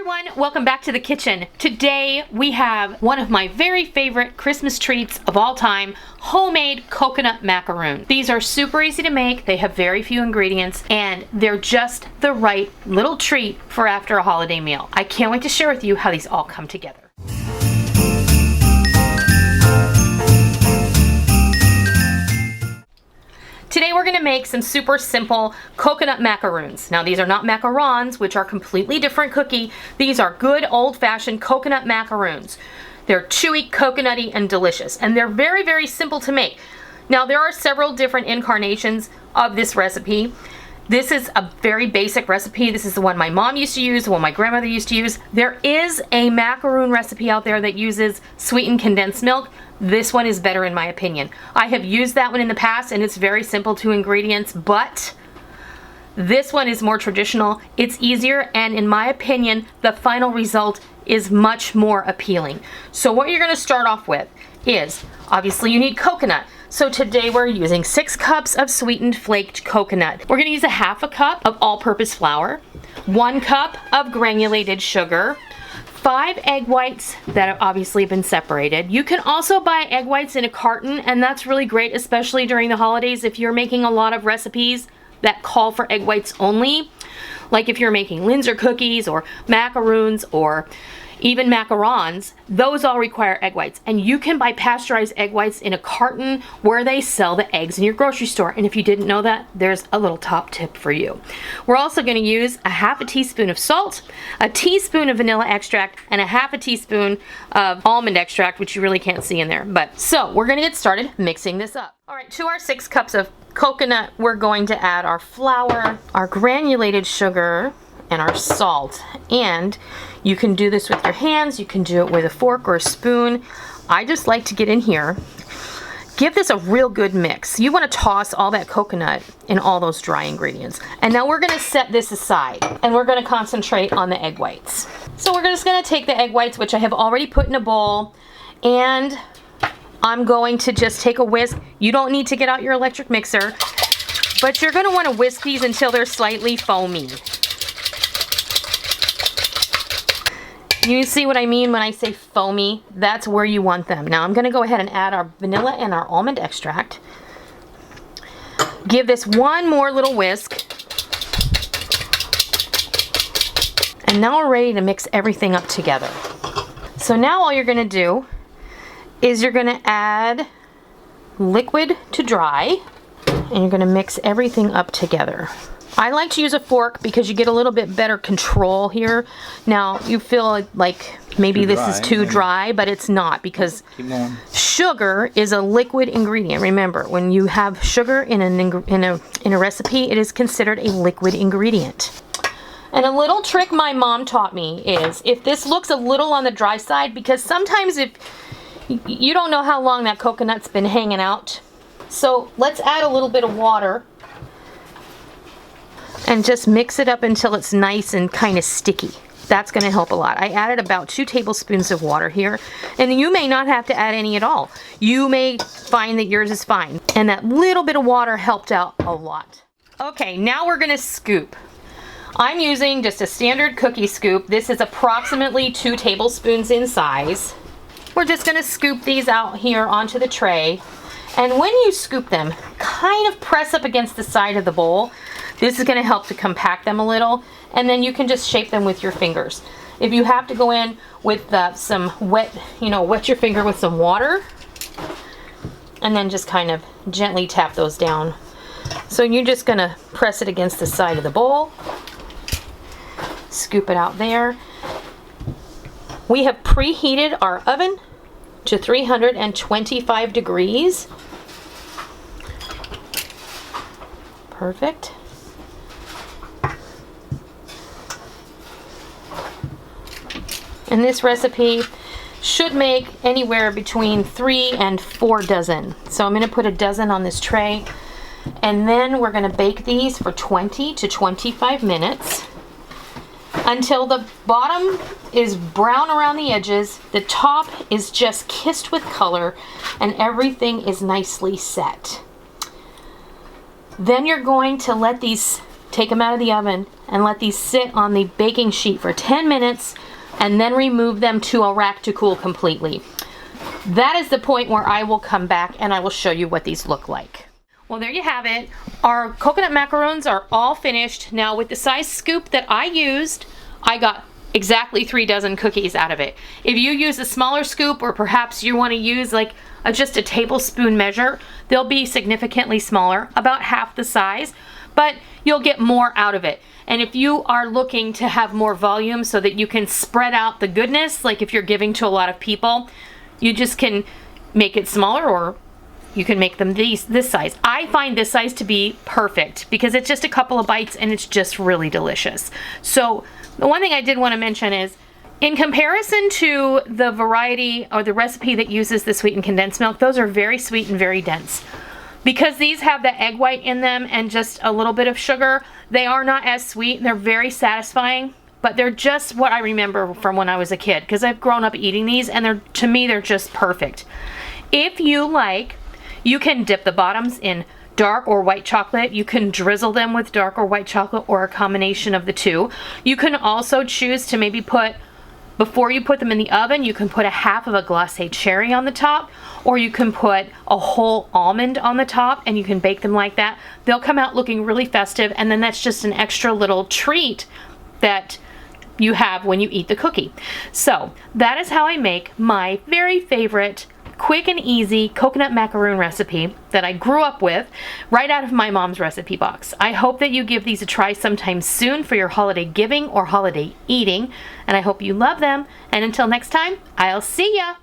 everyone, welcome back to the kitchen. Today we have one of my very favorite Christmas treats of all time, homemade coconut macaroons. These are super easy to make, they have very few ingredients, and they're just the right little treat for after a holiday meal. I can't wait to share with you how these all come together. Today we're going to make some super simple coconut macaroons. Now these are not macarons, which are completely different cookie. These are good old-fashioned coconut macaroons. They're chewy, coconutty, and delicious. And they're very, very simple to make. Now there are several different incarnations of this recipe. This is a very basic recipe. This is the one my mom used to use, the one my grandmother used to use. There is a macaroon recipe out there that uses sweetened condensed milk. This one is better in my opinion. I have used that one in the past and it's very simple to ingredients, but this one is more traditional. It's easier, and in my opinion, the final result is much more appealing. So what you're gonna start off with is, obviously you need coconut. So today we're using 6 cups of sweetened flaked coconut. We're gonna use a half a cup of all-purpose flour, 1 cup of granulated sugar, 5 egg whites that have obviously been separated. You can also buy egg whites in a carton, and that's really great, especially during the holidays if you're making a lot of recipes that call for egg whites only. Like if you're making Linzer cookies or macaroons or even macarons, those all require egg whites. And you can buy pasteurized egg whites in a carton where they sell the eggs in your grocery store. And if you didn't know that, there's a little top tip for you. We're also gonna use a half a teaspoon of salt, a teaspoon of vanilla extract, and a half a teaspoon of almond extract, which you really can't see in there. But so we're gonna get started mixing this up. All right, to our 6 cups of coconut, we're going to add our flour, our granulated sugar, and our salt. And you can do this with your hands, you can do it with a fork or a spoon. I just like to get in here, give this a real good mix. You want to toss all that coconut and all those dry ingredients. And now we're going to set this aside and we're going to concentrate on the egg whites. So we're just going to take the egg whites, which I have already put in a bowl, and I'm going to just take a whisk. You don't need to get out your electric mixer, but you're going to want to whisk these until they're slightly foamy. You see what I mean when I say foamy? That's where you want them. Now I'm going to go ahead and add our vanilla and our almond extract. Give this one more little whisk. And now we're ready to mix everything up together. So now all you're going to do is you're going to add liquid to dry, and you're going to mix everything up together. I like to use a fork because you get a little bit better control here. Now you feel like maybe this is too dry, but it's not, because sugar is a liquid ingredient. Remember, when you have sugar in a recipe, it is considered a liquid ingredient. And a little trick my mom taught me is, if this looks a little on the dry side, because sometimes if you don't know how long that coconut's been hanging out, so let's add a little bit of water and just mix it up until it's nice and kind of sticky. That's going to help a lot. I added about 2 tablespoons of water here, and you may not have to add any at all. You may find that yours is fine, and that little bit of water helped out a lot. Okay, now we're going to scoop. I'm using just a standard cookie scoop. This is approximately 2 tablespoons in size. We're just going to scoop these out here onto the tray, and when you scoop them, kind of press up against the side of the bowl. This is going to help to compact them a little, and then you can just shape them with your fingers. If you have to go in with some wet your finger with some water, and then just kind of gently tap those down. So you're just going to press it against the side of the bowl, scoop it out there. We have preheated our oven to 325 degrees. Perfect. And this recipe should make anywhere between 3 and 4 dozen. So I'm going to put a dozen on this tray, and then we're going to bake these for 20 to 25 minutes until the bottom is brown around the edges, the top is just kissed with color, and everything is nicely set. Then you're going to let these take them out of the oven and let these sit on the baking sheet for 10 minutes and then remove them to a rack to cool completely. That is the point where I will come back and I will show you what these look like. Well, there you have it. Our coconut macaroons are all finished. Now with the size scoop that I used, I got exactly 3 dozen cookies out of it. If you use a smaller scoop, or perhaps you want to use like just a tablespoon measure, they'll be significantly smaller, about half the size, but you'll get more out of it. And if you are looking to have more volume so that you can spread out the goodness, like if you're giving to a lot of people, you just can make it smaller, or you can make them this size. I find this size to be perfect because it's just a couple of bites and it's just really delicious. So the one thing I did want to mention is, in comparison to the variety or the recipe that uses the sweetened condensed milk, those are very sweet and very dense. Because these have the egg white in them and just a little bit of sugar, they are not as sweet. They're very satisfying, but they're just what I remember from when I was a kid, because I've grown up eating these and to me they're just perfect. If you like, you can dip the bottoms in dark or white chocolate. You can drizzle them with dark or white chocolate, or a combination of the two. You can also choose to maybe put, before you put them in the oven, you can put a half of a glacé cherry on the top, or you can put a whole almond on the top and you can bake them like that. They'll come out looking really festive, and then that's just an extra little treat that you have when you eat the cookie. So that is how I make my very favorite quick and easy coconut macaroon recipe that I grew up with right out of my mom's recipe box. I hope that you give these a try sometime soon for your holiday giving or holiday eating, and I hope you love them. And until next time, I'll see ya!